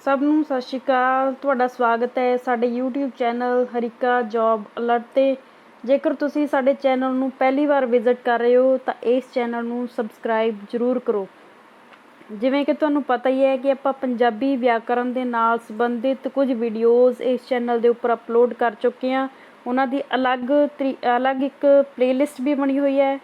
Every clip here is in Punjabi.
ਸਭ ਨੂੰ ਸਤਿ ਸ਼੍ਰੀ ਅਕਾਲ। ਤੁਹਾਡਾ ਸਵਾਗਤ ਹੈ ਸਾਡੇ YouTube channel Harike job alert 'ਤੇ। ਜੇਕਰ ਤੁਸੀਂ ਸਾਡੇ ਚੈਨਲ ਨੂੰ ਪਹਿਲੀ ਵਾਰ ਵਿਜ਼ਿਟ ਕਰ ਰਹੇ ਹੋ ਤਾਂ ਇਸ ਚੈਨਲ ਨੂੰ ਸਬਸਕ੍ਰਾਈਬ ਜ਼ਰੂਰ ਕਰੋ। ਜਿਵੇਂ ਕਿ ਤੁਹਾਨੂੰ ਪਤਾ ਹੀ ਹੈ ਕਿ ਆਪਾਂ ਪੰਜਾਬੀ ਵਿਆਕਰਨ ਦੇ ਨਾਲ ਸੰਬੰਧਿਤ ਕੁਝ ਵੀਡੀਓਜ਼ ਇਸ ਚੈਨਲ ਦੇ ਉੱਪਰ ਅਪਲੋਡ ਕਰ ਚੁੱਕੇ ਹਾਂ। ਉਹਨਾਂ ਦੀ ਅਲੱਗ ਇੱਕ ਪਲੇਲਿਸਟ ਵੀ ਬਣੀ ਹੋਈ ਹੈ।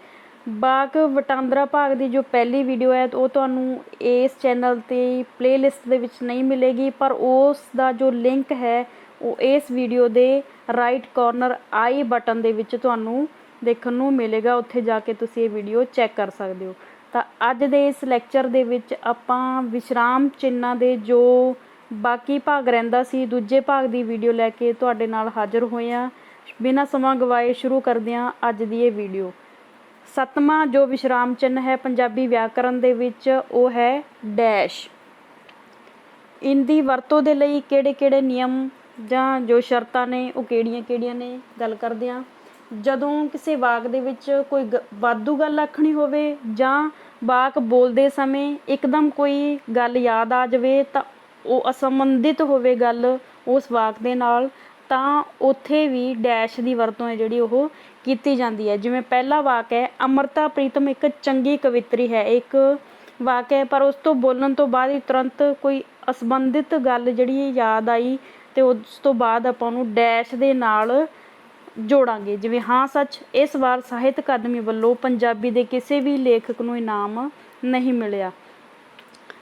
ਵਾਕ ਵਟਾਂਦਰਾ ਭਾਗ ਦੀ ਜੋ ਪਹਿਲੀ ਵੀਡੀਓ ਹੈ ਉਹ ਤੁਹਾਨੂੰ ਇਸ ਚੈਨਲ 'ਤੇ ਪਲੇਲਿਸਟ ਦੇ ਵਿੱਚ ਨਹੀਂ ਮਿਲੇਗੀ, ਪਰ ਉਸ ਦਾ ਜੋ ਲਿੰਕ ਹੈ ਉਹ ਇਸ ਵੀਡੀਓ ਦੇ ਰਾਈਟ ਕਾਰਨਰ ਆਈ ਬਟਨ ਦੇ ਵਿੱਚ ਤੁਹਾਨੂੰ ਦੇਖਣ ਨੂੰ ਮਿਲੇਗਾ। ਉੱਥੇ ਜਾ ਕੇ ਤੁਸੀਂ ਇਹ ਵੀਡੀਓ ਚੈੱਕ ਕਰ ਸਕਦੇ ਹੋ। ਤਾਂ ਅੱਜ ਦੇ ਇਸ ਲੈਕਚਰ ਦੇ ਵਿੱਚ ਆਪਾਂ ਵਿਸ਼ਰਾਮ ਚਿੰਨ੍ਹਾਂ ਦੇ ਜੋ ਬਾਕੀ ਭਾਗ ਰਹਿੰਦਾ ਸੀ, ਦੂਜੇ ਭਾਗ ਦੀ ਵੀਡੀਓ ਲੈ ਕੇ ਤੁਹਾਡੇ ਨਾਲ ਹਾਜ਼ਰ ਹੋਏ ਹਾਂ। ਬਿਨਾਂ ਸਮਾਂ ਗਵਾਏ ਸ਼ੁਰੂ ਕਰਦੇ ਹਾਂ ਅੱਜ ਦੀ ਇਹ ਵੀਡੀਓ। ਸੱਤਵਾਂ ਜੋ ਵਿਸ਼ਰਾਮ ਚਿੰਨ੍ਹ ਹੈ ਪੰਜਾਬੀ ਵਿਆਕਰਨ ਦੇ ਵਿੱਚ ਉਹ ਹੈ ਡੈਸ਼। ਇਨਦੀ ਵਰਤੋਂ ਦੇ ਲਈ ਕਿਹੜੇ ਨਿਯਮ ਜਾਂ ਜੋ ਸ਼ਰਤਾਂ ਨੇ ਉਹ ਕਿਹੜੀਆਂ ਨੇ, ਗੱਲ ਕਰਦੇ ਹਾਂ। ਜਦੋਂ ਕਿਸੇ ਵਾਕ ਦੇ ਵਿੱਚ ਕੋਈ ਵਾਧੂ ਗੱਲ ਆਖਣੀ ਹੋਵੇ ਜਾਂ ਵਾਕ ਬੋਲਦੇ ਸਮੇਂ ਇੱਕਦਮ ਕੋਈ ਗੱਲ ਯਾਦ ਆ ਜਾਵੇ ਤਾਂ ਉਹ ਅਸੰਬੰਧਿਤ ਹੋਵੇ ਗੱਲ ਉਸ ਵਾਕ ਦੇ ਨਾਲ, ਤਾਂ ਉੱਥੇ ਵੀ ਡੈਸ਼ ਦੀ ਵਰਤੋਂ ਹੈ ਜਿਹੜੀ ਉਹ ਕੀਤੀ ਜਾਂਦੀ ਹੈ। ਜਿਵੇਂ ਪਹਿਲਾ ਵਾਕ ਹੈ, ਅੰਮ੍ਰਿਤਾ ਪ੍ਰੀਤਮ ਇੱਕ ਚੰਗੀ ਕਵਿੱਤਰੀ ਹੈ। ਇੱਕ ਵਾਕ ਹੈ ਪਰ ਉਸ ਤੋਂ ਬੋਲਣ ਤੋਂ ਬਾਅਦ ਹੀ ਤੁਰੰਤ ਕੋਈ ਅਸੰਬੰਧਿਤ ਗੱਲ ਜਿਹੜੀ ਯਾਦ ਆਈ ਅਤੇ ਉਸ ਤੋਂ ਬਾਅਦ ਆਪਾਂ ਉਹਨੂੰ ਡੈਸ਼ ਦੇ ਨਾਲ ਜੋੜਾਂਗੇ। ਜਿਵੇਂ ਹਾਂ ਸੱਚ, ਇਸ ਵਾਰ ਸਾਹਿਤ ਅਕਾਦਮੀ ਵੱਲੋਂ ਪੰਜਾਬੀ ਦੇ ਕਿਸੇ ਵੀ ਲੇਖਕ ਨੂੰ ਇਨਾਮ ਨਹੀਂ ਮਿਲਿਆ।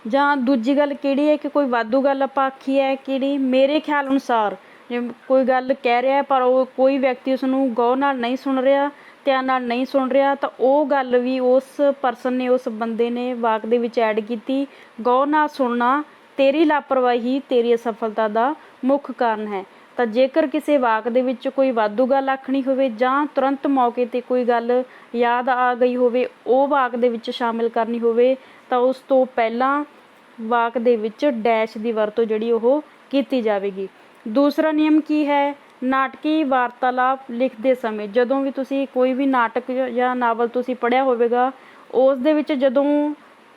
ਜਾਂ ਦੂਜੀ ਗੱਲ ਕਿਹੜੀ ਹੈ ਕਿ ਕੋਈ ਵਾਧੂ ਗੱਲ ਆਪਾਂ ਆਖੀ ਹੈ, ਕਿਹੜੀ ਮੇਰੇ ਖਿਆਲ ਅਨੁਸਾਰ। ਜਿਵੇਂ ਕੋਈ ਗੱਲ ਕਹਿ ਰਿਹਾ ਪਰ ਉਹ ਕੋਈ ਵਿਅਕਤੀ ਉਸਨੂੰ ਗੌਰ ਨਾਲ ਨਹੀਂ ਸੁਣ ਰਿਹਾ, ਧਿਆਨ ਨਾਲ ਨਹੀਂ ਸੁਣ ਰਿਹਾ, ਤਾਂ ਉਹ ਗੱਲ ਵੀ ਉਸ ਪਰਸਨ ਨੇ, ਉਸ ਬੰਦੇ ਨੇ ਵਾਕ ਦੇ ਵਿੱਚ ਐਡ ਕੀਤੀ। ਗੌਰ ਨਾਲ ਸੁਣਨਾ ਤੇਰੀ ਲਾਪਰਵਾਹੀ ਤੇਰੀ ਅਸਫਲਤਾ ਦਾ ਮੁੱਖ ਕਾਰਨ ਹੈ। ਤਾਂ ਜੇਕਰ ਕਿਸੇ ਵਾਕ ਦੇ ਵਿੱਚ ਕੋਈ ਵਾਧੂ ਗੱਲ ਆਖਣੀ ਹੋਵੇ ਜਾਂ ਤੁਰੰਤ ਮੌਕੇ 'ਤੇ ਕੋਈ ਗੱਲ ਯਾਦ ਆ ਗਈ ਹੋਵੇ, ਉਹ ਵਾਕ ਦੇ ਵਿੱਚ ਸ਼ਾਮਿਲ ਕਰਨੀ ਹੋਵੇ, ਤਾਂ ਉਸ ਤੋਂ ਪਹਿਲਾਂ ਵਾਕ ਦੇ ਵਿੱਚ ਡੈਸ਼ ਦੀ ਵਰਤੋਂ ਜਿਹੜੀ ਉਹ ਕੀਤੀ ਜਾਵੇਗੀ। ਦੂਸਰਾ ਨਿਯਮ ਕੀ ਹੈ? ਨਾਟਕੀ ਵਾਰਤਾਲਾਪ ਲਿਖਦੇ ਸਮੇਂ, ਜਦੋਂ ਵੀ ਤੁਸੀਂ ਕੋਈ ਵੀ ਨਾਟਕ ਜਾਂ ਨਾਵਲ ਤੁਸੀਂ ਪੜ੍ਹਿਆ ਹੋਵੇਗਾ, ਉਸ ਦੇ ਵਿੱਚ ਜਦੋਂ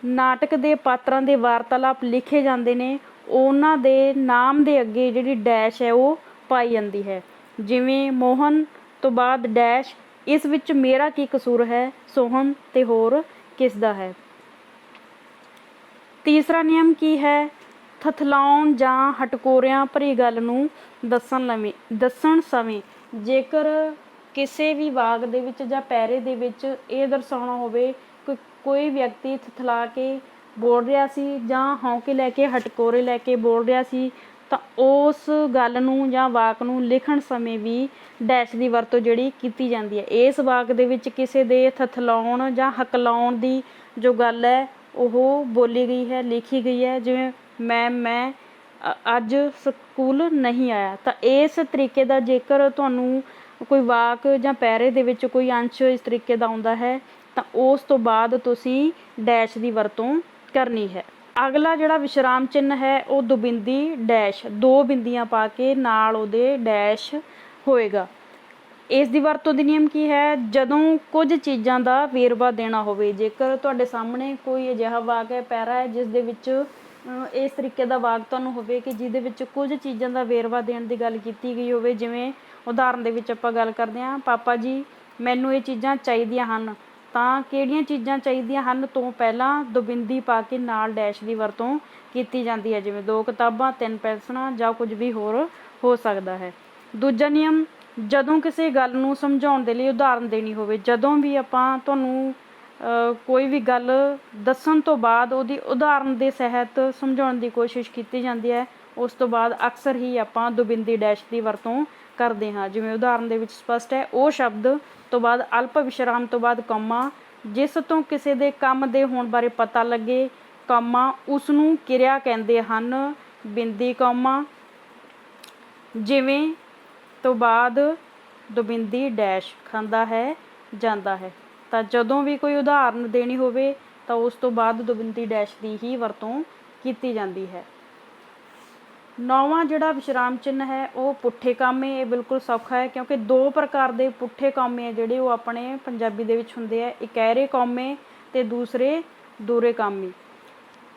ਨਾਟਕ ਦੇ ਪਾਤਰਾਂ ਦੇ ਵਾਰਤਾਲਾਪ ਲਿਖੇ ਜਾਂਦੇ ਨੇ, ਉਹਨਾਂ ਦੇ ਨਾਮ ਦੇ ਅੱਗੇ ਜਿਹੜੀ ਡੈਸ਼ ਹੈ ਉਹ ਪਾਈ ਜਾਂਦੀ ਹੈ। ਜਿਵੇਂ ਮੋਹਨ ਤੋਂ ਬਾਅਦ ਡੈਸ਼, ਇਸ ਵਿੱਚ ਮੇਰਾ ਕੀ ਕਸੂਰ ਹੈ, ਸੋਹਨ ਤੇ ਹੋਰ ਕਿਸ ਦਾ ਹੈ। ਤੀਸਰਾ ਨਿਯਮ ਕੀ ਹੈ? ਥਥਲਾਉਣ ਜਾਂ ਹਟਕੋਰਿਆਂ ਭਰੀ ਗੱਲ ਨੂੰ ਦੱਸਣ ਸਮੇਂ ਜੇਕਰ ਕਿਸੇ ਵੀ ਵਾਕ ਦੇ ਵਿੱਚ ਜਾਂ ਪੈਰੇ ਦੇ ਵਿੱਚ ਇਹ ਦਰਸਾਉਣਾ ਹੋਵੇ ਕਿ ਕੋਈ ਵਿਅਕਤੀ ਥਥਲਾ ਕੇ ਬੋਲ ਰਿਹਾ ਸੀ ਜਾਂ ਹੌਂਕੇ ਲੈ ਕੇ, ਹਟਕੋਰੇ ਲੈ ਕੇ ਬੋਲ ਰਿਹਾ ਸੀ, ਤਾਂ ਉਸ ਗੱਲ ਨੂੰ ਜਾਂ ਵਾਕ ਨੂੰ ਲਿਖਣ ਸਮੇਂ ਵੀ ਡੈਸ਼ ਦੀ ਵਰਤੋਂ ਜਿਹੜੀ ਕੀਤੀ ਜਾਂਦੀ ਹੈ। ਇਸ ਵਾਕ ਦੇ ਵਿੱਚ ਕਿਸੇ ਦੇ ਥਥਲਾਉਣ ਜਾਂ ਹਕਲਾਉਣ ਦੀ ਜੋ ਗੱਲ ਹੈ ਉਹ ਬੋਲੀ ਗਈ ਹੈ, ਲਿਖੀ ਗਈ ਹੈ। ਜਿਵੇਂ ਮੈਂ ਅੱਜ ਸਕੂਲ ਨਹੀਂ ਆਇਆ, ਤਾਂ ਇਸ ਤਰੀਕੇ ਦਾ ਜੇਕਰ ਤੁਹਾਨੂੰ ਕੋਈ ਵਾਕ ਜਾਂ ਪੈਰੇ ਦੇ ਵਿੱਚ ਕੋਈ ਅੰਸ਼ ਇਸ ਤਰੀਕੇ ਦਾ ਆਉਂਦਾ ਹੈ ਤਾਂ ਉਸ ਤੋਂ ਬਾਅਦ ਤੁਸੀਂ ਡੈਸ਼ ਦੀ ਵਰਤੋਂ ਕਰਨੀ ਹੈ। ਅਗਲਾ ਜਿਹੜਾ ਵਿਸ਼ਰਾਮ ਚਿੰਨ੍ਹ ਹੈ ਉਹ ਦੁਬਿੰਦੀ ਡੈਸ਼, ਦੋ ਬਿੰਦੀਆਂ ਪਾ ਕੇ ਨਾਲ ਉਹਦੇ ਡੈਸ਼ ਹੋਏਗਾ। ਇਸ ਦੀ ਵਰਤੋਂ ਦੀ ਨਿਯਮ ਕੀ ਹੈ? ਜਦੋਂ ਕੁਝ ਚੀਜ਼ਾਂ ਦਾ ਵੇਰਵਾ ਦੇਣਾ ਹੋਵੇ, ਜੇਕਰ ਤੁਹਾਡੇ ਸਾਹਮਣੇ ਕੋਈ ਅਜਿਹਾ ਵਾਕ ਹੈ, ਪੈਰਾ ਹੈ, ਜਿਸ ਦੇ ਵਿੱਚ ਇਸ ਤਰੀਕੇ ਦਾ ਵਾਕ ਤੁਹਾਨੂੰ ਹੋਵੇ ਕਿ ਜਿਹਦੇ ਵਿੱਚ ਕੁਝ ਚੀਜ਼ਾਂ ਦਾ ਵੇਰਵਾ ਦੇਣ ਦੀ ਗੱਲ ਕੀਤੀ ਗਈ ਹੋਵੇ। ਜਿਵੇਂ ਉਦਾਹਰਨ ਦੇ ਵਿੱਚ ਆਪਾਂ ਗੱਲ ਕਰਦੇ ਹਾਂ, ਪਾਪਾ ਜੀ ਮੈਨੂੰ ਇਹ ਚੀਜ਼ਾਂ ਚਾਹੀਦੀਆਂ ਹਨ, ਤਾਂ ਕਿਹੜੀਆਂ ਚੀਜ਼ਾਂ ਚਾਹੀਦੀਆਂ ਹਨ ਤੋਂ ਪਹਿਲਾਂ ਦੁਬਿੰਦੀ ਪਾ ਕੇ ਨਾਲ ਡੈਸ਼ ਦੀ ਵਰਤੋਂ ਕੀਤੀ ਜਾਂਦੀ ਹੈ। ਜਿਵੇਂ 2 ਕਿਤਾਬਾਂ, 3 ਪੈਨਸਲਾਂ ਜਾਂ ਕੁਝ ਵੀ ਹੋਰ ਹੋ ਸਕਦਾ ਹੈ। ਦੂਜਾ ਨਿਯਮ, ਜਦੋਂ ਕਿਸੇ ਗੱਲ ਨੂੰ ਸਮਝਾਉਣ ਦੇ ਲਈ ਉਦਾਹਰਨ ਦੇਣੀ ਹੋਵੇ, ਜਦੋਂ ਵੀ ਆਪਾਂ ਤੁਹਾਨੂੰ ਕੋਈ ਵੀ ਗੱਲ ਦੱਸਣ ਤੋਂ ਬਾਅਦ ਉਹਦੀ ਉਦਾਹਰਨ ਦੇ ਸਹਿਤ ਸਮਝਾਉਣ ਦੀ ਕੋਸ਼ਿਸ਼ ਕੀਤੀ ਜਾਂਦੀ ਹੈ, ਉਸ ਤੋਂ ਬਾਅਦ ਅਕਸਰ ਹੀ ਆਪਾਂ ਦੁਬਿੰਦੀ ਡੈਸ਼ ਦੀ ਵਰਤੋਂ ਕਰਦੇ ਹਾਂ। ਜਿਵੇਂ ਉਦਾਹਰਨ ਦੇ ਵਿੱਚ ਸਪਸ਼ਟ ਹੈ, ਉਹ ਸ਼ਬਦ ਤੋਂ ਬਾਅਦ ਅਲਪ ਵਿਸ਼ਰਾਮ ਤੋਂ ਬਾਅਦ ਕੌਮਾ ਜਿਸ ਤੋਂ ਕਿਸੇ ਦੇ ਕੰਮ ਦੇ ਹੋਣ ਬਾਰੇ ਪਤਾ ਲੱਗੇ, ਕੌਮਾ ਉਸ ਨੂੰ ਕਿਰਿਆ ਕਹਿੰਦੇ ਹਨ, ਬਿੰਦੀ ਕੌਮਾ ਜਿਵੇਂ ਤੋਂ ਬਾਅਦ ਦੁਬਿੰਦੀ ਡੈਸ਼ ਖਾਂਦਾ ਹੈ, ਜਾਂਦਾ ਹੈ। ਤਾਂ ਜਦੋਂ ਵੀ ਕੋਈ ਉਦਾਹਰਨ ਦੇਣੀ ਹੋਵੇ ਤਾਂ ਉਸ ਤੋਂ ਬਾਅਦ ਦੁਬਿੰਦੀ ਡੈਸ਼ ਦੀ ਹੀ ਵਰਤੋਂ ਕੀਤੀ ਜਾਂਦੀ ਹੈ। 9ਵਾਂ ਜਿਹੜਾ ਵਿਸ਼ਰਾਮ ਚਿੰਨ੍ਹ ਹੈ ਉਹ ਪੁੱਠੇ ਕਾਮੇ। ਇਹ ਬਿਲਕੁਲ ਸੌਖਾ ਹੈ ਕਿਉਂਕਿ 2 ਪ੍ਰਕਾਰ ਦੇ ਪੁੱਠੇ ਕਾਮੇ ਆ ਜਿਹੜੇ ਉਹ ਆਪਣੇ ਪੰਜਾਬੀ ਦੇ ਵਿੱਚ ਹੁੰਦੇ ਆ, ਇਕਹਿਰੇ ਕਾਮੇ ਅਤੇ ਦੂਸਰੇ ਦੂਰੇ ਕਾਮੇ।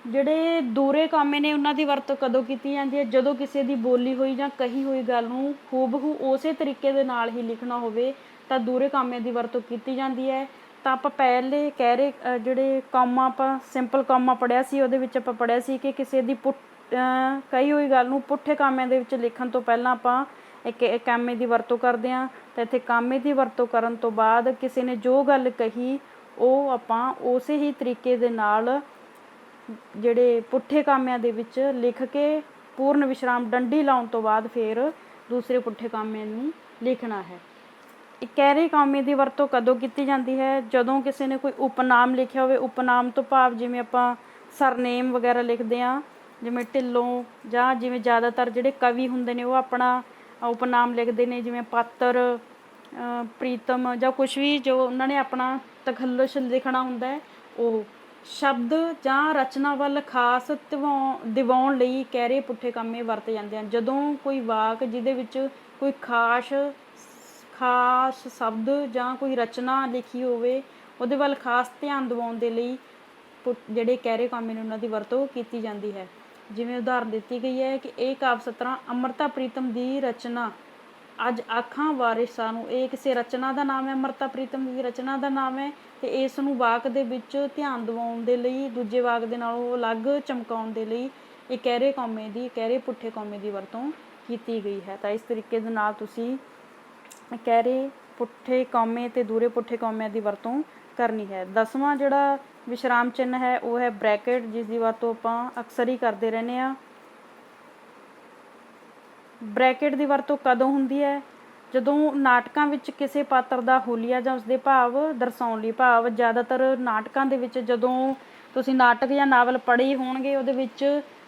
ਜਿਹੜੇ ਦੂਰੇ ਕਾਮੇ ਨੇ ਉਹਨਾਂ ਦੀ ਵਰਤੋਂ ਕਦੋਂ ਕੀਤੀ ਜਾਂਦੀ ਹੈ? ਜਦੋਂ ਕਿਸੇ ਦੀ ਬੋਲੀ ਹੋਈ ਜਾਂ ਕਹੀ ਹੋਈ ਗੱਲ ਨੂੰ ਹੂਬਹੂ ਉਸੇ ਤਰੀਕੇ ਦੇ ਨਾਲ ਹੀ ਲਿਖਣਾ ਹੋਵੇ ਤਾਂ ਦੂਰੇ ਕਾਮੇ ਦੀ ਵਰਤੋਂ ਕੀਤੀ ਜਾਂਦੀ ਹੈ। ਤਾਂ ਆਪਾਂ ਪਹਿਲੇ ਕਹਿ ਰਹੇ ਜਿਹੜੇ ਕਾਮਾ ਆਪਾਂ ਸਿੰਪਲ ਕਾਮਾ ਪੜ੍ਹਿਆ ਸੀ, ਉਹਦੇ ਵਿੱਚ ਆਪਾਂ ਪੜ੍ਹਿਆ ਸੀ ਕਿ ਕਿਸੇ ਦੀ ਕਹੀ ਹੋਈ ਗੱਲ ਨੂੰ ਪੁੱਠੇ ਕਾਮਿਆਂ ਦੇ ਵਿੱਚ ਲਿਖਣ ਤੋਂ ਪਹਿਲਾਂ ਆਪਾਂ ਇੱਕ ਕਾਮੇ ਦੀ ਵਰਤੋਂ ਕਰਦੇ ਹਾਂ। ਤਾਂ ਇੱਥੇ ਕਾਮੇ ਦੀ ਵਰਤੋਂ ਕਰਨ ਤੋਂ ਬਾਅਦ ਕਿਸੇ ਨੇ ਜੋ ਗੱਲ ਕਹੀ ਉਹ ਆਪਾਂ ਉਸੇ ਹੀ ਤਰੀਕੇ ਦੇ ਨਾਲ ਜਿਹੜੇ ਪੁੱਠੇ ਕਾਮਿਆਂ ਦੇ ਵਿੱਚ ਲਿਖ ਕੇ ਪੂਰਨ ਵਿਸ਼ਰਾਮ ਡੰਡੀ ਲਾਉਣ ਤੋਂ ਬਾਅਦ ਫਿਰ ਦੂਸਰੇ ਪੁੱਠੇ ਕਾਮੇ ਨੂੰ ਲਿਖਣਾ ਹੈ। ਇਕਹਿਰੇ ਕਾਮੇ ਦੀ ਵਰਤੋਂ ਕਦੋਂ ਕੀਤੀ ਜਾਂਦੀ ਹੈ? ਜਦੋਂ ਕਿਸੇ ਨੇ ਕੋਈ ਉਪਨਾਮ ਲਿਖਿਆ ਹੋਵੇ। ਉਪਨਾਮ ਤੋਂ ਭਾਵ ਜਿਵੇਂ ਆਪਾਂ ਸਰਨੇਮ ਵਗੈਰਾ ਲਿਖਦੇ ਹਾਂ, ਜਿਵੇਂ ਢਿੱਲੋਂ, ਜਾਂ ਜਿਵੇਂ ਜ਼ਿਆਦਾਤਰ ਜਿਹੜੇ ਕਵੀ ਹੁੰਦੇ ਨੇ ਉਹ ਆਪਣਾ ਉਪਨਾਮ ਲਿਖਦੇ ਨੇ, ਜਿਵੇਂ ਪਾਤਰ, ਪ੍ਰੀਤਮ, ਜਾਂ ਕੁਛ ਵੀ ਜੋ ਉਹਨਾਂ ਨੇ ਆਪਣਾ ਤਖੱਲੁਸ਼ ਲਿਖਣਾ ਹੁੰਦਾ ਹੈ। ਉਹ ਸ਼ਬਦ ਜਾਂ ਰਚਨਾ ਵੱਲ ਖਾਸ ਦਿਵਾਉਣ ਲਈ ਇਕਹਿਰੇ ਪੁੱਠੇ ਕਾਮੇ ਵਰਤੇ ਜਾਂਦੇ ਹਨ। ਜਦੋਂ ਕੋਈ ਵਾਕ ਜਿਹਦੇ ਵਿੱਚ ਕੋਈ ਖਾਸ ਸ਼ਬਦ ਜਾਂ ਕੋਈ ਰਚਨਾ ਲਿਖੀ ਹੋਵੇ ਉਹਦੇ ਵੱਲ ਖਾਸ ਧਿਆਨ ਦਿਵਾਉਣ ਦੇ ਲਈ ਜਿਹੜੇ ਇਕਹਿਰੇ ਕਾਮੇ ਨੇ ਉਹਨਾਂ ਦੀ ਵਰਤੋਂ ਕੀਤੀ ਜਾਂਦੀ ਹੈ। ਜਿਵੇਂ ਉਦਾਹਰਨ ਦਿੱਤੀ ਗਈ ਹੈ ਕਿ ਇਹ ਕਾਵਿ ਸਤਰਾਂ ਅੰਮ੍ਰਿਤਾ ਪ੍ਰੀਤਮ ਦੀ ਰਚਨਾ ਅੱਜ ਆਖਾਂ ਵਾਰਿਸਾਂ ਨੂੰ। ਇਹ ਕਿਸੇ ਰਚਨਾ ਦਾ ਨਾਮ ਹੈ, ਅੰਮ੍ਰਿਤਾ ਪ੍ਰੀਤਮ ਦੀ ਰਚਨਾ ਦਾ ਨਾਮ ਹੈ, ਅਤੇ ਇਸ ਨੂੰ ਵਾਕ ਦੇ ਵਿੱਚ ਧਿਆਨ ਦਿਵਾਉਣ ਦੇ ਲਈ, ਦੂਜੇ ਵਾਕ ਦੇ ਨਾਲੋਂ ਅਲੱਗ ਚਮਕਾਉਣ ਦੇ ਲਈ ਇਕਹਿਰੇ ਪੁੱਠੇ ਕਾਮੇ ਦੀ ਵਰਤੋਂ ਕੀਤੀ ਗਈ ਹੈ। ਤਾਂ ਇਸ ਤਰੀਕੇ ਦੇ ਨਾਲ ਤੁਸੀਂ ਇਕਹਿਰੇ ਪੁੱਠੇ ਕਾਮੇ ਅਤੇ ਦੂਰੇ ਪੁੱਠੇ ਕਾਮਿਆਂ ਦੀ ਵਰਤੋਂ ਕਰਨੀ ਹੈ। 10ਵਾਂ ਜਿਹੜਾ ਵਿਸ਼ਰਾਮ ਚਿੰਨ੍ਹ ਹੈ ਉਹ ਹੈ ਬ੍ਰੈਕਟ, ਜਿਸ ਦੀ ਵਰਤੋਂ ਆਪਾਂ ਅਕਸਰ ਹੀ ਕਰਦੇ ਰਹਿੰਦੇ ਹਾਂ। ਬ੍ਰੈਕਟ ਦੀ ਵਰਤੋਂ ਕਦੋਂ ਹੁੰਦੀ ਹੈ? ਜਦੋਂ ਨਾਟਕਾਂ ਵਿੱਚ ਕਿਸੇ ਪਾਤਰ ਦਾ ਹੁਲੀਆ ਜਾਂ ਉਸਦੇ ਭਾਵ ਦਰਸਾਉਣ ਲਈ। ਭਾਵ ਜ਼ਿਆਦਾਤਰ ਨਾਟਕਾਂ ਦੇ ਵਿੱਚ, ਜਦੋਂ ਤੁਸੀਂ ਨਾਟਕ ਜਾਂ ਨਾਵਲ ਪੜ੍ਹੇ ਹੋਣਗੇ, ਉਹਦੇ ਵਿੱਚ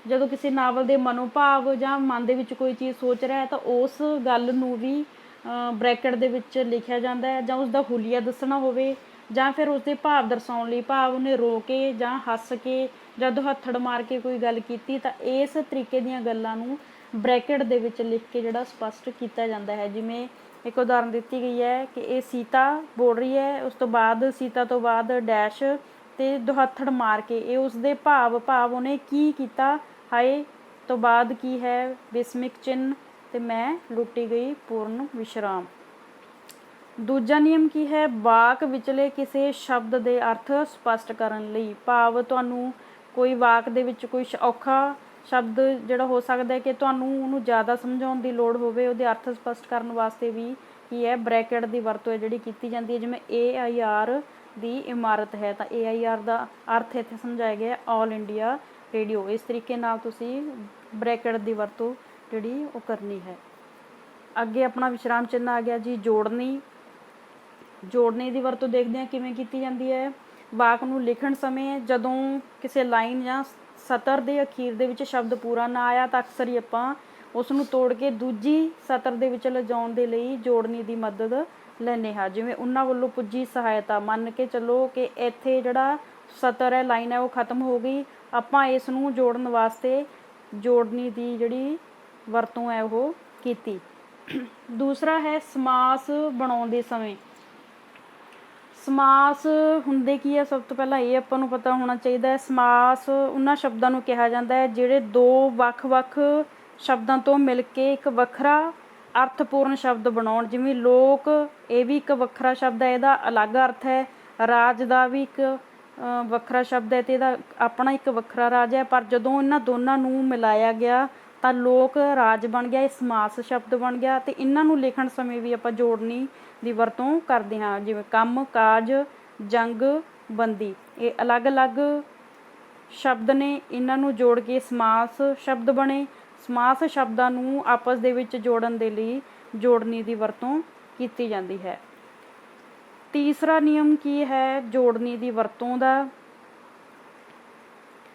ਜਦੋਂ ਕਿਸੇ ਨਾਵਲ ਦੇ ਮਨੋਭਾਵ ਜਾਂ ਮਨ ਦੇ ਵਿੱਚ ਕੋਈ ਚੀਜ਼ ਸੋਚ ਰਿਹਾ ਹੈ ਤਾਂ ਉਸ ਗੱਲ ਨੂੰ ਵੀ ਬ੍ਰੈਕਟ ਦੇ ਵਿੱਚ ਲਿਖਿਆ ਜਾਂਦਾ ਹੈ। ਜਾਂ ਉਸਦਾ ਹੁਲੀਆ ਦੱਸਣਾ ਹੋਵੇ ਜਾਂ ਫਿਰ ਉਸਦੇ ਭਾਵ ਦਰਸਾਉਣ ਲਈ, ਭਾਵ ਉਹਨੇ ਰੋ ਕੇ ਜਾਂ ਹੱਸ ਕੇ ਜਾਂ ਦੁਹੱਥੜ ਮਾਰ ਕੇ ਕੋਈ ਗੱਲ ਕੀਤੀ, ਤਾਂ ਇਸ ਤਰੀਕੇ ਦੀਆਂ ਗੱਲਾਂ ਨੂੰ ਬ੍ਰੈਕਟ ਦੇ ਵਿੱਚ ਲਿਖ ਕੇ ਜਿਹੜਾ ਸਪਸ਼ਟ ਕੀਤਾ ਜਾਂਦਾ ਹੈ। ਜਿਵੇਂ ਇੱਕ ਉਦਾਹਰਨ ਦਿੱਤੀ ਗਈ ਹੈ ਕਿ ਇਹ ਸੀਤਾ ਬੋਲ ਰਹੀ ਹੈ, ਉਸ ਤੋਂ ਬਾਅਦ ਸੀਤਾ ਤੋਂ ਬਾਅਦ ਡੈਸ਼ ਅਤੇ ਦੁਹੱਥੜ ਮਾਰ ਕੇ, ਇਹ ਉਸਦੇ ਭਾਵ ਉਹਨੇ ਕੀ ਕੀਤਾ, ਹਾਏ ਤੋਂ ਬਾਅਦ ਕੀ ਹੈ ਵਿਸਮਿਕ ਚਿੰਨ੍ਹ, ਅਤੇ ਮੈਂ ਲੁੱਟੀ ਗਈ ਪੂਰਨ ਵਿਸ਼ਰਾਮ। ਦੂਜਾ ਨਿਯਮ ਕੀ ਹੈ? ਵਾਕ ਵਿਚਲੇ ਕਿਸੇ ਸ਼ਬਦ ਦੇ ਅਰਥ ਸਪਸ਼ਟ ਕਰਨ ਲਈ। ਭਾਵ ਤੁਹਾਨੂੰ ਕੋਈ ਵਾਕ ਦੇ ਵਿੱਚ ਕੋਈ ਔਖਾ ਸ਼ਬਦ ਜਿਹੜਾ ਹੋ ਸਕਦਾ ਹੈ ਕਿ ਤੁਹਾਨੂੰ ਉਹਨੂੰ ਜ਼ਿਆਦਾ ਸਮਝਾਉਣ ਦੀ ਲੋੜ ਹੋਵੇ, ਉਹਦੇ ਅਰਥ ਸਪਸ਼ਟ ਕਰਨ ਵਾਸਤੇ ਵੀ ਕੀ ਹੈ ਬ੍ਰੈਕਟ ਦੀ ਵਰਤੋਂ ਹੈ ਜਿਹੜੀ ਕੀਤੀ ਜਾਂਦੀ ਹੈ। ਜਿਵੇਂ AIR ਦੀ ਇਮਾਰਤ ਹੈ, ਤਾਂ AIR ਦਾ ਅਰਥ ਇੱਥੇ ਸਮਝਾਇਆ ਗਿਆ ਆਲ ਇੰਡੀਆ ਰੇਡੀਓ। ਇਸ ਤਰੀਕੇ ਨਾਲ ਤੁਸੀਂ ਬ੍ਰੈਕਟ ਦੀ ਵਰਤੋਂ ਜਿਹੜੀ ਉਹ ਕਰਨੀ ਹੈ। ਅੱਗੇ ਆਪਣਾ ਵਿਸ਼ਰਾਮ ਚਿੰਨ੍ਹ ਆ ਗਿਆ ਜੀ ਜੋੜਨੀ। ਜੋੜਨੀ ਦੀ ਵਰਤੋਂ ਦੇਖਦੇ ਹਾਂ ਕਿਵੇਂ ਕੀਤੀ ਜਾਂਦੀ ਹੈ। ਵਾਕ ਨੂੰ ਲਿਖਣ ਸਮੇਂ ਜਦੋਂ ਕਿਸੇ ਲਾਈਨ ਜਾਂ ਸਤਰ ਦੇ ਅਖੀਰ ਦੇ ਵਿੱਚ ਸ਼ਬਦ ਪੂਰਾ ਨਾ ਆਇਆ ਤਾਂ ਅਕਸਰ ਹੀ ਆਪਾਂ ਉਸ ਨੂੰ ਤੋੜ ਕੇ ਦੂਜੀ ਸਤਰ ਦੇ ਵਿੱਚ ਲਿਜਾਉਣ ਦੇ ਲਈ ਜੋੜਨੀ ਦੀ ਮਦਦ ਲੈਂਦੇ ਹਾਂ। ਜਿਵੇਂ ਉਹਨਾਂ ਵੱਲੋਂ ਪੁੱਜੀ ਸਹਾਇਤਾ, ਮੰਨ ਕੇ ਚੱਲੋ ਕਿ ਇੱਥੇ ਜਿਹੜਾ ਸਤਰ ਹੈ, ਲਾਈਨ ਹੈ, ਉਹ ਖਤਮ ਹੋ ਗਈ, ਆਪਾਂ ਇਸ ਨੂੰ ਜੋੜਨ ਵਾਸਤੇ ਜੋੜਨੀ ਦੀ ਜਿਹੜੀ ਵਰਤੋਂ ਹੈ ਉਹ ਕੀਤੀ। ਦੂਸਰਾ ਹੈ ਸਮਾਸ ਬਣਾਉਣ ਦੇ ਸਮੇਂ। ਸਮਾਸ ਹੁੰਦੇ ਕੀ ਹੈ? ਸਭ ਤੋਂ ਪਹਿਲਾਂ ਇਹ ਆਪਾਂ ਨੂੰ ਪਤਾ ਹੋਣਾ ਚਾਹੀਦਾ ਹੈ। ਸਮਾਸ ਉਹਨਾਂ ਸ਼ਬਦਾਂ ਨੂੰ ਕਿਹਾ ਜਾਂਦਾ ਹੈ ਜਿਹੜੇ ਦੋ ਵੱਖ-ਵੱਖ ਸ਼ਬਦਾਂ ਤੋਂ ਮਿਲ ਕੇ ਇੱਕ ਵੱਖਰਾ ਅਰਥਪੂਰਨ ਸ਼ਬਦ ਬਣਾਉਣ। ਜਿਵੇਂ ਲੋਕ, ਇਹ ਵੀ ਇੱਕ ਵੱਖਰਾ ਸ਼ਬਦ ਹੈ, ਇਹਦਾ ਅਲੱਗ ਅਰਥ ਹੈ। ਰਾਜ ਦਾ ਵੀ ਇੱਕ ਵੱਖਰਾ ਸ਼ਬਦ ਹੈ ਅਤੇ ਇਹਦਾ ਆਪਣਾ ਇੱਕ ਵੱਖਰਾ ਰਾਜ ਹੈ, ਪਰ ਜਦੋਂ ਇਹਨਾਂ ਦੋਨਾਂ ਨੂੰ ਮਿਲਾਇਆ ਗਿਆ ਤਾਂ ਲੋਕ ਰਾਜ ਬਣ ਗਿਆ, ਇਹ ਸਮਾਸ ਸ਼ਬਦ ਬਣ ਗਿਆ। ਅਤੇ ਇਹਨਾਂ ਨੂੰ ਲਿਖਣ ਸਮੇਂ ਵੀ ਆਪਾਂ ਜੋੜਨੀ ਦੀ ਵਰਤੋਂ ਕਰਦੇ ਹਾਂ। ਜਿਵੇਂ ਕੰਮ, ਕਾਜ, ਜੰਗ, ਬੰਦੀ, ਇਹ ਅਲੱਗ-ਅਲੱਗ ਸ਼ਬਦ ਨੇ, ਇਹਨਾਂ ਨੂੰ ਜੋੜ ਕੇ ਸਮਾਸ ਸ਼ਬਦ ਬਣੇ। ਸਮਾਸ ਸ਼ਬਦਾਂ ਨੂੰ ਆਪਸ ਦੇ ਵਿੱਚ ਜੋੜਨ ਦੇ ਲਈ ਜੋੜਨੀ ਦੀ ਵਰਤੋਂ ਕੀਤੀ ਜਾਂਦੀ ਹੈ। ਤੀਸਰਾ ਨਿਯਮ ਕੀ ਹੈ ਜੋੜਨੀ ਦੀ ਵਰਤੋਂ ਦਾ?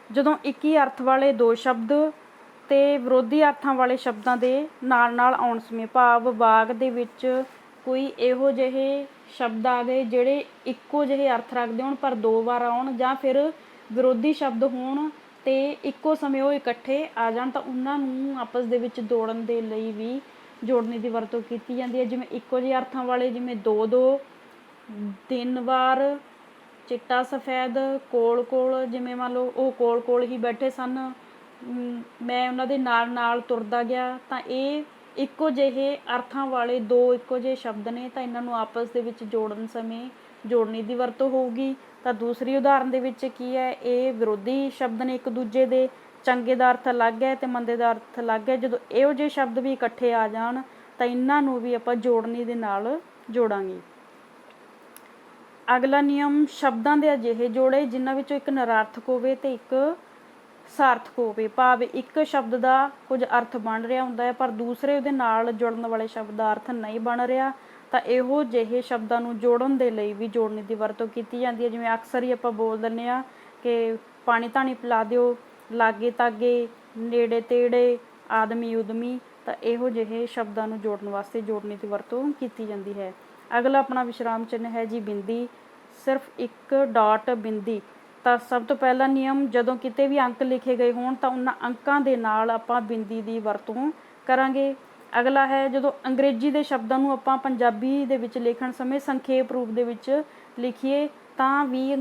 ਜਦੋਂ ਇੱਕ ਹੀ ਅਰਥ ਵਾਲੇ ਦੋ ਸ਼ਬਦ ਅਤੇ ਵਿਰੋਧੀ ਅਰਥਾਂ ਵਾਲੇ ਸ਼ਬਦਾਂ ਦੇ ਨਾਲ ਆਉਣ ਸਮੇਂ, ਭਾਵ ਵਾਕ ਦੇ ਵਿੱਚ ਕੋਈ ਇਹੋ ਜਿਹੇ ਸ਼ਬਦ ਆ ਗਏ ਜਿਹੜੇ ਇੱਕੋ ਜਿਹੇ ਅਰਥ ਰੱਖਦੇ ਹੋਣ ਪਰ ਦੋ ਵਾਰ ਆਉਣ, ਜਾਂ ਫਿਰ ਵਿਰੋਧੀ ਸ਼ਬਦ ਹੋਣ ਅਤੇ ਇੱਕੋ ਸਮੇਂ ਉਹ ਇਕੱਠੇ ਆ ਜਾਣ, ਤਾਂ ਉਹਨਾਂ ਨੂੰ ਆਪਸ ਦੇ ਵਿੱਚ ਜੋੜਨ ਦੇ ਲਈ ਵੀ ਜੋੜਨੀ ਦੀ ਵਰਤੋਂ ਕੀਤੀ ਜਾਂਦੀ ਹੈ। ਜਿਵੇਂ ਇੱਕੋ ਜਿਹੇ ਅਰਥਾਂ ਵਾਲੇ, ਜਿਵੇਂ ਦੋ, ਤਿੰਨ ਵਾਰ, ਚਿੱਟਾ ਸਫੈਦ ਕੋਲ ਕੋਲ, ਜਿਵੇਂ ਮੰਨ ਲਓ ਉਹ ਕੋਲ ਕੋਲ ਹੀ ਬੈਠੇ ਸਨ, ਮੈਂ ਉਹਨਾਂ ਦੇ ਨਾਲ ਨਾਲ ਤੁਰਦਾ ਗਿਆ। ਤਾਂ ਇਹ ਇੱਕੋ ਜਿਹੇ ਅਰਥਾਂ ਵਾਲੇ ਦੋ ਇੱਕੋ ਜਿਹੇ ਸ਼ਬਦ ਨੇ, ਤਾਂ ਇਹਨਾਂ ਨੂੰ ਆਪਸ ਦੇ ਵਿੱਚ ਜੋੜਨ ਸਮੇਂ ਜੋੜਨੀ ਦੀ ਵਰਤੋਂ ਹੋਊਗੀ। ਤਾਂ ਦੂਸਰੀ ਉਦਾਹਰਨ ਦੇ ਵਿੱਚ ਕੀ ਹੈ, ਇਹ ਵਿਰੋਧੀ ਸ਼ਬਦ ਨੇ ਇੱਕ ਦੂਜੇ ਦੇ, ਚੰਗੇ ਦਾ ਅਰਥ ਅਲੱਗ ਹੈ ਤੇ ਮੰਦੇ ਦਾ ਅਰਥ ਅਲੱਗ ਹੈ। ਜਦੋਂ ਇਹੋ ਜਿਹੇ ਸ਼ਬਦ ਵੀ ਇਕੱਠੇ ਆ ਜਾਣ ਤਾਂ ਇਹਨਾਂ ਨੂੰ ਵੀ ਆਪਾਂ ਜੋੜਨੀ ਦੇ ਨਾਲ ਜੋੜਾਂਗੇ। ਅਗਲਾ ਨਿਯਮ, ਸ਼ਬਦਾਂ ਦੇ ਅਜਿਹੇ ਜੋੜੇ ਜਿਨ੍ਹਾਂ ਵਿੱਚੋਂ ਇੱਕ ਨਿਰਾਰਥਕ ਹੋਵੇ ਤੇ ਇੱਕ ਸਾਰਥਕ ਹੋਵੇ। ਭਾਵ ਇੱਕ ਸ਼ਬਦ ਦਾ ਕੁਝ ਅਰਥ ਬਣ ਰਿਹਾ ਹੁੰਦਾ ਹੈ ਪਰ ਦੂਸਰੇ ਉਹਦੇ ਨਾਲ ਜੁੜਨ ਵਾਲੇ ਸ਼ਬਦ ਦਾ ਅਰਥ ਨਹੀਂ ਬਣ ਰਿਹਾ, ਤਾਂ ਇਹੋ ਜਿਹੇ ਸ਼ਬਦਾਂ ਨੂੰ ਜੋੜਨ ਦੇ ਲਈ ਵੀ ਜੋੜਨੀ ਦੀ ਵਰਤੋਂ ਕੀਤੀ ਜਾਂਦੀ ਹੈ। ਜਿਵੇਂ ਅਕਸਰ ਹੀ ਆਪਾਂ ਬੋਲ ਦਿੰਦੇ ਹਾਂ ਕਿ ਪਾਣੀ ਧਾਣੀ ਪਿਲਾ ਦਿਓ, ਲਾਗੇ ਤਾਗੇ, ਨੇੜੇ ਤੇੜੇ, ਆਦਮੀ ਉਦਮੀ, ਤਾਂ ਇਹੋ ਜਿਹੇ ਸ਼ਬਦਾਂ ਨੂੰ ਜੋੜਨ ਵਾਸਤੇ ਜੋੜਨੀ ਦੀ ਵਰਤੋਂ ਕੀਤੀ ਜਾਂਦੀ ਹੈ। ਅਗਲਾ ਆਪਣਾ ਵਿਸ਼ਰਾਮ ਚਿੰਨ੍ਹ ਹੈ ਜੀ ਬਿੰਦੀ, ਸਿਰਫ ਇੱਕ ਡਾਟ ਬਿੰਦੀ। ਤਾਂ ਸਭ ਤੋਂ ਪਹਿਲਾ ਨਿਯਮ, ਜਦੋਂ ਕਿਤੇ ਵੀ ਅੰਕ ਲਿਖੇ ਗਏ ਹੋਣ ਤਾਂ ਉਹਨਾਂ ਅੰਕਾਂ ਦੇ ਨਾਲ ਆਪਾਂ ਬਿੰਦੀ ਦੀ ਵਰਤੋਂ ਕਰਾਂਗੇ। ਅਗਲਾ ਹੈ, ਜਦੋਂ ਅੰਗਰੇਜ਼ੀ ਦੇ ਸ਼ਬਦਾਂ ਨੂੰ ਆਪਾਂ ਪੰਜਾਬੀ ਦੇ ਵਿੱਚ ਲਿਖਣ ਸਮੇਂ ਸੰਖੇਪ ਰੂਪ ਦੇ ਵਿੱਚ ਲਿਖੀਏ ਤਾਂ ਵੀ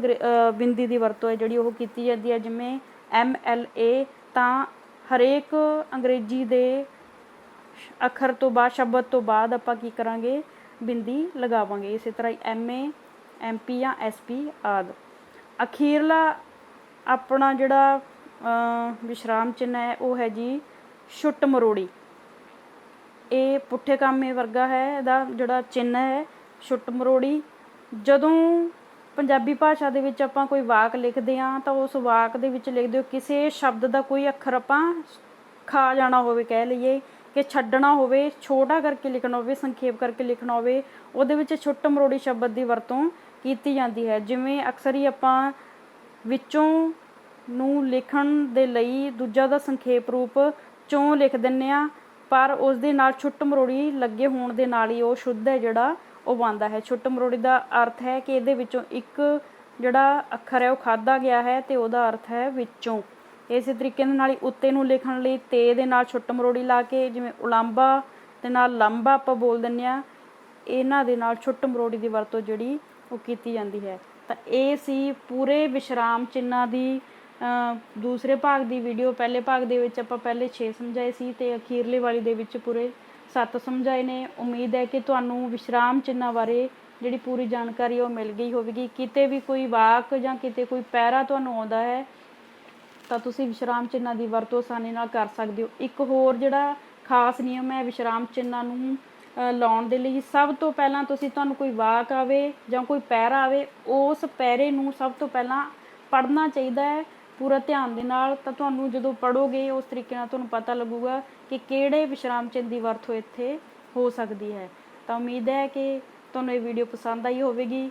ਬਿੰਦੀ ਦੀ ਵਰਤੋਂ ਹੈ ਜਿਹੜੀ ਉਹ ਕੀਤੀ ਜਾਂਦੀ ਹੈ। ਜਿਵੇਂ MLA, ਤਾਂ ਹਰੇਕ ਅੰਗਰੇਜ਼ੀ ਦੇ ਅੱਖਰ ਤੋਂ ਬਾਅਦ, ਸ਼ਬਦ ਤੋਂ ਬਾਅਦ ਆਪਾਂ ਕੀ ਕਰਾਂਗੇ, ਬਿੰਦੀ ਲਗਾਵਾਂਗੇ। ਇਸੇ ਤਰ੍ਹਾਂ ਹੀ MA, MP ਜਾਂ SP ਆਦਿ। ਅਖੀਰਲਾ ਆਪਣਾ ਜਿਹੜਾ ਵਿਸ਼ਰਾਮ ਚਿੰਨ੍ਹ ਹੈ ਉਹ ਹੈ ਜੀ ਛੁੱਟ ਮਰੋੜੀ। ਇਹ ਪੁੱਠੇ ਕਾਮੇ ਵਰਗਾ ਹੈ, ਇਹਦਾ ਜਿਹੜਾ ਚਿੰਨ੍ਹ ਹੈ ਛੁੱਟ ਮਰੋੜੀ। ਜਦੋਂ ਪੰਜਾਬੀ ਭਾਸ਼ਾ ਦੇ ਵਿੱਚ ਆਪਾਂ ਕੋਈ ਵਾਕ ਲਿਖਦੇ ਹਾਂ ਤਾਂ ਉਸ ਵਾਕ ਦੇ ਵਿੱਚ ਲਿਖਦੇ ਹੋ ਕਿਸੇ ਸ਼ਬਦ ਦਾ ਕੋਈ ਅੱਖਰ ਆਪਾਂ ਖਾ ਜਾਣਾ ਹੋਵੇ, ਕਹਿ ਲਈਏ ਕਿ ਛੱਡਣਾ ਹੋਵੇ, ਛੋਟਾ ਕਰਕੇ ਲਿਖਣਾ ਹੋਵੇ, ਸੰਖੇਪ ਕਰਕੇ ਲਿਖਣਾ ਹੋਵੇ, ਉਹਦੇ ਵਿੱਚ ਛੁੱਟ ਮਰੋੜੀ ਸ਼ਬਦ ਦੀ ਵਰਤੋਂ ਕੀਤੀ ਜਾਂਦੀ ਹੈ। ਜਿਵੇਂ ਅਕਸਰ ਹੀ ਆਪਾਂ ਵਿੱਚੋਂ ਨੂੰ ਲਿਖਣ ਦੇ ਲਈ ਦੂਜਾ ਦਾ ਸੰਖੇਪ ਰੂਪ ਚੋਂ ਲਿਖ ਦਿੰਦੇ ਹਾਂ, ਪਰ ਉਸ ਦੇ ਨਾਲ ਛੁੱਟ ਮਰੋੜੀ ਲੱਗੇ ਹੋਣ ਦੇ ਨਾਲ ਹੀ ਉਹ ਸ਼ੁੱਧ ਹੈ ਜਿਹੜਾ ਉਹ ਬਣਦਾ ਹੈ। ਛੁੱਟ ਮਰੋੜੀ ਦਾ ਅਰਥ ਹੈ ਕਿ ਇਹਦੇ ਵਿੱਚੋਂ ਇੱਕ ਜਿਹੜਾ ਅੱਖਰ ਹੈ ਉਹ ਖਾਧਾ ਗਿਆ ਹੈ ਤੇ ਉਹਦਾ ਅਰਥ ਹੈ ਵਿੱਚੋਂ। ਇਸੇ ਤਰੀਕੇ ਦੇ ਨਾਲ ਹੀ ਉੱਤੇ ਨੂੰ ਲਿਖਣ ਲਈ ਤੇ ਦੇ ਨਾਲ ਛੁੱਟ ਮਰੋੜੀ ਲਾ ਕੇ, ਜਿਵੇਂ ਉਲਾਂਬਾ ਦੇ ਨਾਲ ਲੰਬਾ ਆਪਾਂ ਬੋਲ ਦਿੰਦੇ ਹਾਂ, ਇਹਨਾਂ ਦੇ ਨਾਲ ਛੁੱਟ ਮਰੋੜੀ ਦੀ ਵਰਤੋਂ ਜਿਹੜੀ ਉਹ ਕੀਤੀ ਜਾਂਦੀ ਹੈ। ਤਾਂ ਇਹ ਸੀ ਪੂਰੇ ਵਿਸ਼ਰਾਮ ਚਿੰਨ੍ਹਾਂ ਦੀ ਦੂਸਰੇ ਭਾਗ ਦੀ ਵੀਡੀਓ। ਪਹਿਲੇ ਭਾਗ ਦੇ ਵਿੱਚ ਆਪਾਂ ਪਹਿਲੇ 6 ਸਮਝਾਏ ਸੀ ਤੇ ਅਖੀਰਲੇ ਵਾਲੀ ਦੇ ਵਿੱਚ ਪੂਰੇ 7 ਸਮਝਾਏ ਨੇ। ਉਮੀਦ ਹੈ ਕਿ ਤੁਹਾਨੂੰ ਵਿਸ਼ਰਾਮ ਚਿੰਨ੍ਹਾਂ ਬਾਰੇ ਜਿਹੜੀ ਪੂਰੀ ਜਾਣਕਾਰੀ ਉਹ ਮਿਲ ਗਈ ਹੋਵੇਗੀ। ਕਿਤੇ ਵੀ ਕੋਈ ਵਾਕ ਜਾਂ ਕਿਤੇ ਕੋਈ ਪੈਰਾ ਤੁਹਾਨੂੰ ਆਉਂਦਾ ਹੈ ਤਾਂ ਤੁਸੀਂ ਵਿਸ਼ਰਾਮ ਚਿੰਨ੍ਹਾਂ ਦੀ ਵਰਤੋਂ ਆਸਾਨੀ ਨਾਲ ਕਰ ਸਕਦੇ ਹੋ। ਇੱਕ ਹੋਰ ਜਿਹੜਾ ਖਾਸ ਨਿਯਮ ਹੈ ਵਿਸ਼ਰਾਮ ਚਿੰਨ੍ਹਾਂ ਨੂੰ ਲਾਉਣ ਦੇ ਲਈ, ਸਭ ਤੋਂ ਪਹਿਲਾਂ ਤੁਹਾਨੂੰ ਕੋਈ ਵਾਕ ਆਵੇ ਜਾਂ ਕੋਈ ਪੈਰਾ ਆਵੇ, ਉਸ ਪੈਰੇ ਨੂੰ ਸਭ ਤੋਂ ਪਹਿਲਾਂ ਪੜ੍ਹਨਾ ਚਾਹੀਦਾ ਹੈ ਪੂਰਾ ਧਿਆਨ ਦੇ ਨਾਲ। ਤਾਂ ਤੁਹਾਨੂੰ ਜਦੋਂ ਪੜ੍ਹੋਗੇ ਉਸ ਤਰੀਕੇ ਨਾਲ ਤੁਹਾਨੂੰ ਪਤਾ ਲੱਗੂਗਾ ਕਿ ਕਿਹੜੇ ਵਿਸ਼ਰਾਮ ਚਿੰਨ੍ਹ ਦੀ ਵਰਤੋਂ ਇੱਥੇ ਹੋ ਸਕਦੀ ਹੈ। ਤਾਂ ਉਮੀਦ ਹੈ ਕਿ ਤੁਹਾਨੂੰ ਇਹ ਵੀਡੀਓ ਪਸੰਦ ਆਈ ਹੋਵੇਗੀ।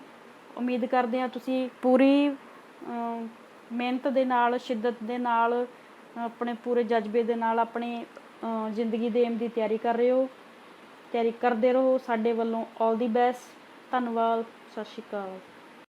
ਉਮੀਦ ਕਰਦੇ ਹਾਂ ਤੁਸੀਂ ਪੂਰੀ ਮਿਹਨਤ ਦੇ ਨਾਲ, ਸ਼ਿੱਦਤ ਦੇ ਨਾਲ, ਆਪਣੇ ਪੂਰੇ ਜਜ਼ਬੇ ਦੇ ਨਾਲ ਆਪਣੀ ਜ਼ਿੰਦਗੀ ਦੇ ਏਮ ਦੀ ਤਿਆਰੀ ਕਰ ਰਹੇ ਹੋ। ਤਿਆਰੀ ਕਰਦੇ ਰਹੋ। ਸਾਡੇ ਵੱਲੋਂ ਆਲ ਦੀ ਬੈਸਟ। ਧੰਨਵਾਦ। ਸਤਿ ਸ਼੍ਰੀ ਅਕਾਲ।